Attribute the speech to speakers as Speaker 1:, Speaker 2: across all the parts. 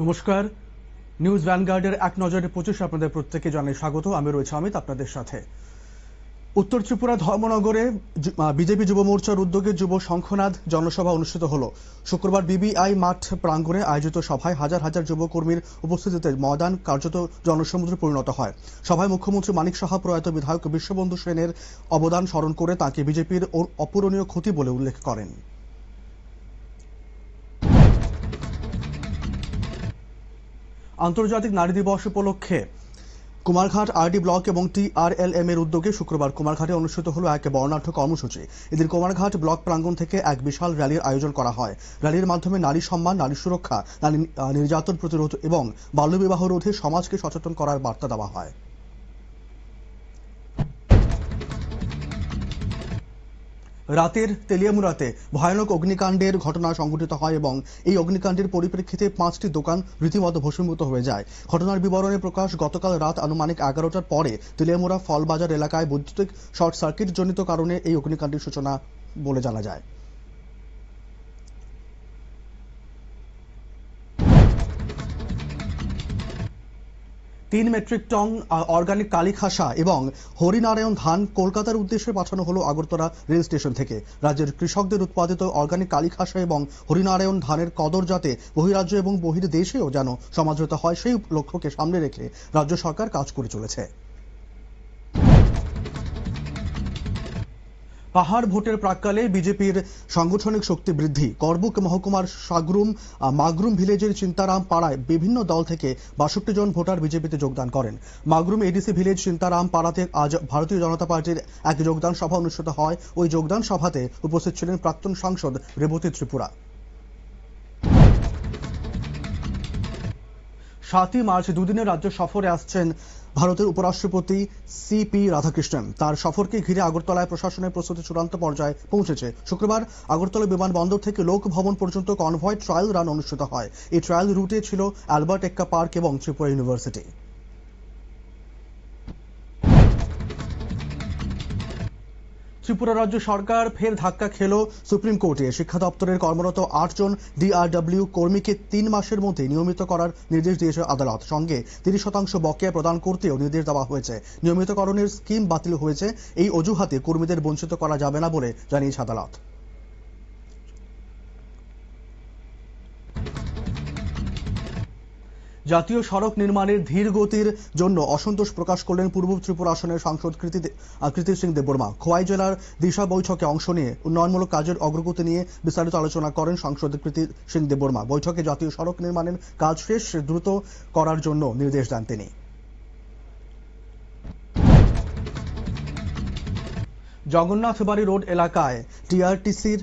Speaker 1: নমস্কার, নিউজ ভ্যানগার্ডের এক নজরে 25 আপনাদের প্রত্যেককে জানাই স্বাগত। আমি রয়েছে অমিত আপনাদের সাথে। উত্তর ত্রিপুরা ধর্মনগরে বিজেপি যুব মোর্চার উদ্যোগে যুব শঙ্খনাদ জনসভা অনুষ্ঠিত হলো। শুক্রবার বিবিআই মাঠ প্রাঙ্গণে আয়োজিত সভায় হাজার হাজার যুব কর্মীর উপস্থিতিতে ময়দান কার্যত জনসমুদ্রে পরিণত হয়। সভায় মুখ্যমন্ত্রী মানিক সাহা প্রয়াত বিধায়ক বিশ্ববন্ধু সেনের অবদান স্মরণ করে তাকে বিজেপির অপূরণীয় ক্ষতি বলে উল্লেখ করেন। আন্তর্জাতিক নারী দিবস উপলক্ষে কুমারঘাট আরডি ব্লক এবং TRLM এর উদ্যোগে শুক্রবার কুমারঘাটে অনুষ্ঠিত হলো এক বর্ণাঢ্য কর্মসূচি। এদিন কুমারঘাট ব্লক প্রাঙ্গণ থেকে এক বিশাল র্যালির আয়োজন করা হয়। র্যালির মাধ্যমে নারী সম্মান, নারী সুরক্ষা, নারী নির্যাতন প্রতিরোধ এবং বাল্যবিবাহ রোধে সমাজকে সচেতন করার বার্তা দেওয়া হয়। রাতের তেলিয়ামুড়াতে ভয়ানক অগ্নিকাণ্ডের ঘটনা সংঘটিত হয় এবং এই অগ্নিকাণ্ডের পরিপ্রেক্ষিতে 5টি দোকান রীতিমতো ভস্মীভূত হয়ে যায়। ঘটনার বিবরণে প্রকাশ, গতকাল রাত আনুমানিক 11টার পরে তেলিয়ামুড়া ফলবাজার এলাকায় বৈদ্যুতিক শর্ট সার্কিট জনিত কারণে এই অগ্নিকাণ্ডের সূচনা বলে জানা যায়। 3 মেট্রিক টন অর্গানিক কালী খাসা এবং হরিনারায়ণ ধান কলকাতার উদ্দেশ্যে পাঠানো হলো আগরতলা রেল স্টেশন থেকে। রাজ্যের কৃষকদের উৎপাদিত অর্গানিক কালী খাসা এবং হরিনারায়ণ ধানের কদর যাতে বহিরাজ্য এবং বহির্দেশেও যেন সমাদৃত হয়, সেই লক্ষ্যকে সামনে রেখে রাজ্য সরকার কাজ করে চলেছে। পাহাড় ভোটের প্রাক্কালে বিজেপির সাংগঠনিক শক্তি বৃদ্ধি। করবুক মহকুমার মাগরুম ভিলেজের চিন্তারাম পাড়ায় বিভিন্ন দল থেকে 62 জন ভোটার বিজেপিতে যোগদান করেন। মাগরুম এডিসি ভিলেজ চিন্তারাম পাড়াতে আজ ভারতীয় জনতা পার্টির এক যোগদান সভা অনুষ্ঠিত হয়। ওই যোগদান সভাতে উপস্থিত ছিলেন প্রাক্তন সাংসদ রেবতী ত্রিপুরা। 7ই মার্চ দুদিনের রাজ্য সফরে আসছেন ভারতের উপরাষ্ট্রপতি CP রাধাকৃষ্ণন। তার সফরকে ঘিরে আগরতলায় প্রশাসনের প্রস্তুতি চূড়ান্ত পর্যায়ে পৌঁছেছে। শুক্রবার আগরতলা বিমানবন্দর থেকে লোক ভবন পর্যন্ত কনভয় ট্রায়াল রান অনুষ্ঠিত হয়। এই ট্রায়াল রুটে ছিল অ্যালবার্ট এক্কা পার্ক এবং ত্রিপুরা ইউনিভার্সিটি। ত্রিপুরা রাজ্য সরকার ফের ধাক্কা খেল সুপ্রিম কোর্টে। শিক্ষা দপ্তরের কর্মরত 8 জন DRW কর্মীকে 3 মাসের মধ্যে নিয়মিত করার নির্দেশ দিয়েছে আদালত। সঙ্গে 30% বকেয়া প্রদান করতেও নির্দেশ দেওয়া হয়েছে। নিয়মিতকরণের স্কিম বাতিল হয়েছে, এই অজুহাতে কর্মীদের বঞ্চিত করা যাবে না বলে জানিয়েছে আদালত। জাতীয় সড়ক নির্মাণের ধীর গতির জন্য অসন্তোষ প্রকাশ করলেন পূর্ব ত্রিপুরা আসনের সাংসদ কৃতি সিং দেববর্মা। খোয়াই জেলার দিশা বৈঠকে অংশ নিয়ে উন্নয়নমূলক কাজের অগ্রগতি নিয়ে বিস্তারিত আলোচনা করেন সাংসদ কৃতি সিং দেববর্মা। বৈঠকে জাতীয় সড়ক নির্মাণের কাজ শেষ দ্রুত করার জন্য নির্দেশ দেন তিনি। জগন্নাথ বাড়ি রোড এলাকায় TRTCর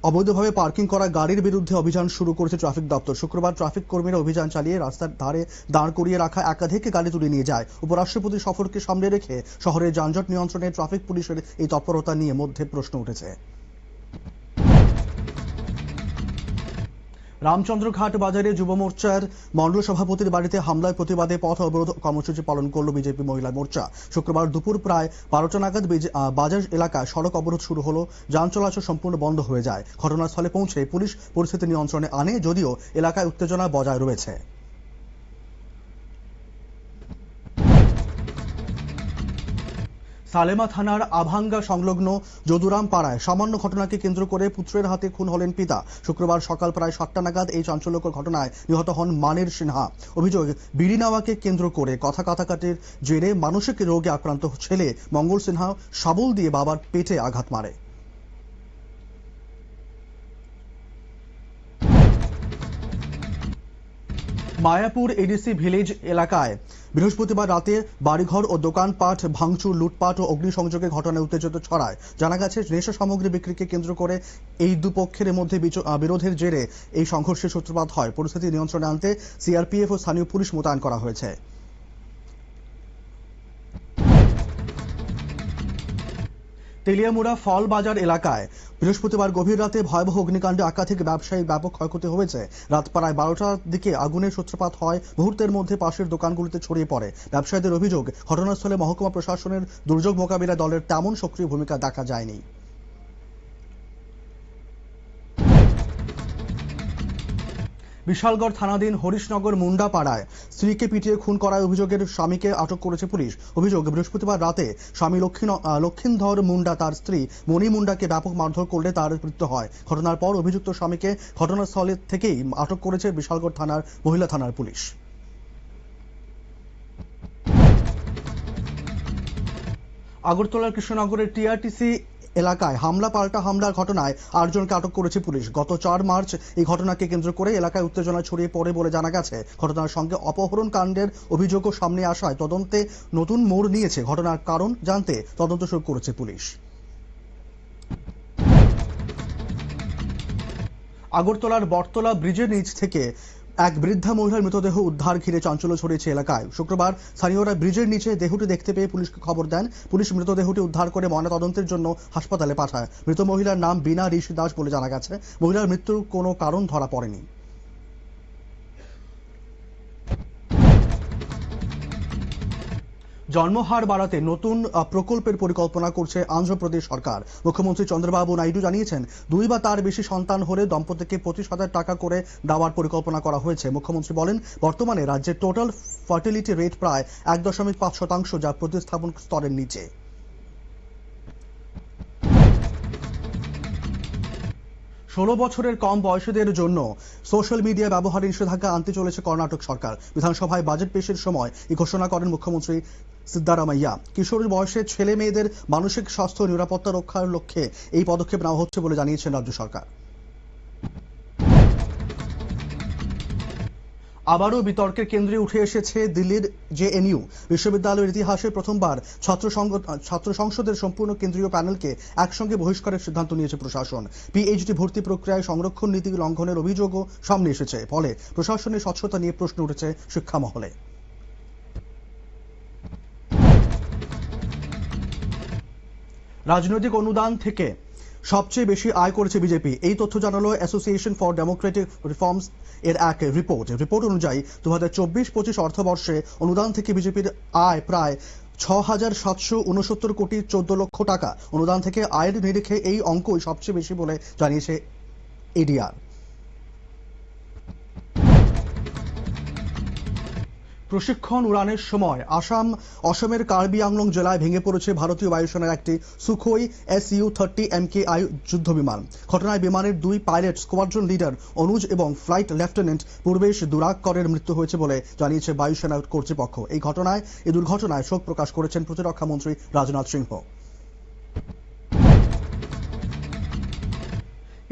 Speaker 1: অবৈধভাবে পার্কিং করা গাড়ির বিরুদ্ধে অভিযান শুরু করেছে ট্রাফিক দপ্তর। শুক্রবার ট্রাফিক কর্মীরা অভিযান চালিয়ে রাস্তার ধারে দাঁড় করিয়ে রাখা একাধিক গাড়ি তুলে নিয়ে যায়। উপরাষ্ট্রপতি সফরকে সামনে রেখে শহরের যানজট নিয়ন্ত্রণে ট্রাফিক পুলিশের এই তৎপরতা নিয়ে মধ্যে প্রশ্ন উঠেছে। রামচন্দ্রঘাট বাজারে যুব মোর্চার মন্ডল সভাপতির বাড়িতে হামলায় প্রতিবাদে পথ অবরোধ কর্মসূচি পালন করল বিজেপি মহিলা মোর্চা। শুক্রবার দুপুর প্রায় 12টা নাগাদ বাজার এলাকায় সড়ক অবরোধ শুরু হলো। যান চলাচল সম্পূর্ণ বন্ধ হয়ে যায়। ঘটনাস্থলে পৌঁছে পুলিশ পরিস্থিতি নিয়ন্ত্রণে আনে, যদিও এলাকায় উত্তেজনা বজায় রয়েছে। সালেমা থানার আভাঙ্গা সংলগ্ন যদুরাম পাড়ায় সামান্য ঘটনাকে কেন্দ্র করে পুত্রের হাতে খুন হলেন পিতা। শুক্রবার সকাল প্রায় 7টা নাগাদ এই চাঞ্চল্যকর ঘটনায় নিহত হন মানের সিনহা। অভিযোগ, বিড়ি নেওয়াকে কেন্দ্র করে কথা কাটাকাটির জেরে মানসিক রোগে আক্রান্ত ছেলে মঙ্গল সিনহা শাবল দিয়ে বাবার পেটে আঘাত মারে। মায়াপুর এডিসি ভিলেজ এলাকায় বৃহস্পতিবার রাতে বাড়িঘর ও দোকানপাট ভাঙচুর, লুটপাট ও অগ্নিসংযোগের ঘটনায় উত্তেজনা ছড়ায়। জানা গেছে, নেশা সামগ্রী বিক্রিকে কেন্দ্র করে এই দুপক্ষের মধ্যে বিরোধের জেরে এই সংঘর্ষের সূত্রপাত হয়। পরিস্থিতি নিয়ন্ত্রণে আনতে CRPF ও স্থানীয় পুলিশ মোতায়েন করা হয়েছে। তেলিয়ামুড়া ফল বাজার এলাকায় বৃহস্পতিবার গভীর রাতে ভয়াবহ অগ্নিকাণ্ডে একাধিক ব্যবসায়ীর ব্যাপক ক্ষয়ক্ষতি হয়েছে। রাত প্রায় 12টার দিকে আগুনের সূত্রপাত হয়, মুহূর্তের মধ্যে পাশের দোকানগুলিতে ছড়িয়ে পড়ে। ব্যবসায়ীদের অভিযোগ, ঘটনাস্থলে মহকুমা প্রশাসনের দুর্যোগ মোকাবিলা দলের তেমন সক্রিয় ভূমিকা দেখা যায়নি। বিশালগড় থানাধীন হরিশনগর মুন্ডা পাড়ায় স্ত্রীকে পিটিয়ে খুন করার অভিযোগের স্বামীকে আটক করেছে পুলিশ। অভিযোগ, বৃহস্পতিবার রাতে স্বামী লক্ষিন্দর মুন্ডা তার স্ত্রী মণি মুন্ডাকে ব্যাপক মারধর করলে তার মৃত্যু হয়। ঘটনার পর অভিযুক্ত স্বামীকে ঘটনাস্থলে থেকেই আটক করেছে বিশালগড় থানার মহিলা থানার পুলিশ। আগরতলার কৃষ্ণনগরের টিআরটিসি এলাকায় হামলা পাল্টা হামলার ঘটনায় 8 জনকে আটক করেছে পুলিশ। গত 4 মার্চ এই ঘটনাকে কেন্দ্র করে এলাকায় উত্তেজনা ছড়িয়ে পড়ে বলে জানা গেছে। ঘটনার সঙ্গে অপহরণ কাণ্ডের অভিযোগও সামনে আসায় তদন্তে নতুন মোড় নিয়েছে। ঘটনার কারণ জানতে তদন্ত শুরু করেছে পুলিশ। আগরতলার বটতলা ব্রিজের নিচ থেকে এক বৃদ্ধা মহিলার মৃতদেহ উদ্ধার ঘিরে চাঞ্চল্য ছড়িয়েছে এলাকায়। শুক্রবার স্থানীয়রা ব্রিজের নিচে দেহটি দেখতে পেয়ে পুলিশকে খবর দেন। পুলিশ মৃতদেহটি উদ্ধার করে ময়নাতদন্তের জন্য হাসপাতালে পাঠায়। মৃত মহিলার নাম বীণা ঋষি দাস বলে জানা গেছে। মহিলার মৃত্যুর কোনো কারণ ধরা পড়েনি। জন্মহার বাড়াতে নতুন প্রকল্পের পরিকল্পনা করছে অন্ধ্রপ্রদেশ সরকার। মুখ্যমন্ত্রী চন্দ্রবাবু নাইডু জানিয়েছেন, 2 বা তার বেশি সন্তান হলে দম্পতিকে 25,000 টাকা করে দেওয়ার পরিকল্পনা করা হয়েছে। মুখ্যমন্ত্রী বলেন, বর্তমানে রাজ্যের টোটাল ফার্টিলিটি রেট প্রায় 1.5%, যা প্রতিস্থাপন স্তরের নিচে। ষোলো বছরের কম বয়সীদের জন্য সোশ্যাল মিডিয়া ব্যবহারে নিষেধাজ্ঞা আনতে চলেছে কর্ণাটক সরকার। বিধানসভায় বাজেট পেশের সময় এই ঘোষণা করেন মুখ্যমন্ত্রী সিদ্দারামাইয়া। কিশোর বয়সের ছেলে মেয়েদের মানসিক স্বাস্থ্য ও নিরাপত্তা রক্ষার লক্ষ্যে এই পদক্ষেপ নেওয়া হচ্ছে বলে জানিয়েছেন রাজ্য সরকার। আবারও বিতর্কের কেন্দ্রে উঠে এসেছে দিল্লির জেএনইউ বিশ্ববিদ্যালয়ের ইতিহাসে প্রথমবার ছাত্র সংসদের সম্পূর্ণ কেন্দ্রীয় প্যানেলকে একসঙ্গে বহিষ্কারের সিদ্ধান্ত নিয়েছে প্রশাসন। পিএইচডি ভর্তি প্রক্রিয়ায় সংরক্ষণ নীতি লঙ্ঘনের অভিযোগও সামনে এসেছে। ফলে প্রশাসনের স্বচ্ছতা নিয়ে প্রশ্ন উঠেছে শিক্ষা মহলে। রাজনৈতিক অনুদান থেকে সবচেয়ে বেশি আয় করেছে বিজেপি। এই তথ্য জানালো অ্যাসোসিয়েশন ফর ডেমোক্রেটিক রিফর্মস এর এক রিপোর্ট অনুযায়ী 2024-25 অর্থবর্ষে অনুদান থেকে বিজেপির আয় প্রায় 6,769 কোটি 14 লক্ষ টাকা। অনুদান থেকে আয়ের নিরিখে এই অঙ্কই সবচেয়ে বেশি বলে জানিয়েছে এডিআর। প্রশিক্ষণ উড়ানের সময় অসমের কার্বি আংলং জেলায় ভেঙে পড়েছে ভারতীয় বায়ুসেনার একটি সুখোই Su-30 MKI যুদ্ধ বিমান। ঘটনায় বিমানের 2 পাইলট, স্কোয়াড্রন লিডার অনুজ এবং ফ্লাইট লেফটেন্যান্ট পূর্বেশ দুরাকরের মৃত্যু হয়েছে বলে জানিয়েছে বায়ুসেনা কর্তৃপক্ষ। এই দুর্ঘটনায় শোক প্রকাশ করেছেন প্রতিরক্ষা মন্ত্রী রাজনাথ সিংহ।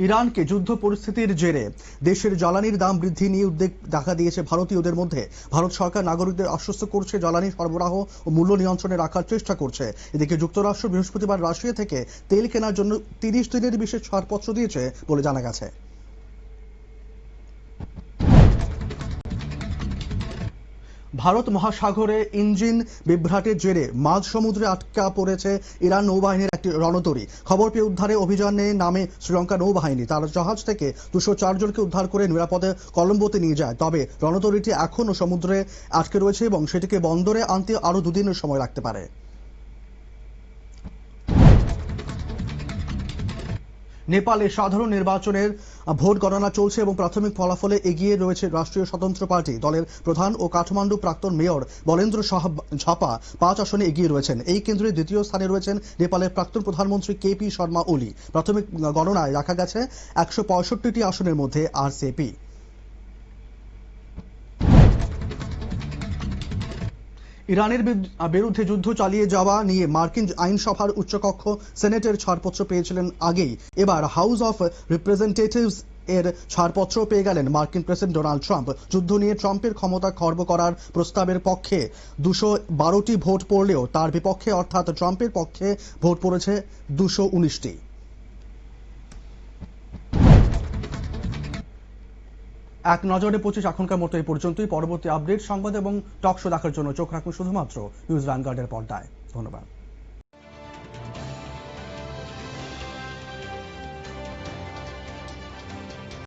Speaker 1: ইরানকে যুদ্ধ পরিস্থিতির জেরে দেশের জ্বালানির দাম বৃদ্ধি নিয়ে উদ্বেগ দেখা দিয়েছে ভারতীয়দের মধ্যে। ভারত সরকার নাগরিকদের আশ্বস্ত করছে জ্বালানি সরবরাহ ও মূল্য নিয়ন্ত্রণে রাখার চেষ্টা করছে। এদিকে যুক্তরাষ্ট্র বৃহস্পতিবার রাশিয়া থেকে তেল কেনার জন্য 30 দিনের বিশেষ ছাড়পত্র দিয়েছে বলে জানা গেছে। ভারত মহাসাগরে ইঞ্জিন বিভ্রাটের জেরে মাঝ সমুদ্রে আটকা পড়েছে ইরান নৌবাহিনীর একটি রণতরী। খবর পেয়ে উদ্ধারে অভিযানে নামে শ্রীলঙ্কা নৌবাহিনী। তার জাহাজ থেকে 204 জনকে উদ্ধার করে নিরাপদে কলম্বোতে নিয়ে যায়। তবে রণতরীটি এখনও সমুদ্রে আটকে রয়েছে এবং সেটিকে বন্দরে আনতে আরও 2 দিনের সময় লাগতে পারে। নেপালে সাধারণ নির্বাচনের ভোট গণনা চলছে এবং প্রাথমিক ফলাফলে এগিয়ে রয়েছে রাষ্ট্রীয় স্বতন্ত্র পার্টি। দলের প্রধান ও কাঠমান্ডু প্রাক্তন মেয়র বলেন্দ্র ঝাপা 5 আসনে এগিয়ে রয়েছেন। এই কেন্দ্রে দ্বিতীয় স্থানে রয়েছেন নেপালের প্রাক্তন প্রধানমন্ত্রী কেপি শর্মা ওলি। প্রাথমিক গণনায় দেখা গেছে 165টি আসনের মধ্যে আরসিপি। ইরানের বিরুদ্ধে যুদ্ধ চালিয়ে যাওয়া নিয়ে মার্কিন আইনসভার উচ্চকক্ষ সেনেটের ছাড়পত্র পেয়েছিলেন আগেই। এবার হাউস অফ রিপ্রেজেন্টেটিভস এর ছাড়পত্র পেয়ে গেলেন মার্কিন প্রেসিডেন্ট ডোনাল্ড ট্রাম্প। যুদ্ধ নিয়ে ট্রাম্পের ক্ষমতা খর্ব করার প্রস্তাবের পক্ষে 212টি ভোট পড়লেও তার বিপক্ষে অর্থাৎ ট্রাম্পের পক্ষে ভোট পড়েছে 219টি। এক নজরে 25 এখনকার মতো এই পর্যন্তই। পরবর্তী আপডেট, সংবাদ এবং টক শো দেখার জন্য চোখ রাখুন শুধুমাত্র নিউজ ভ্যানগার্ডের পর্দায়। ধন্যবাদ।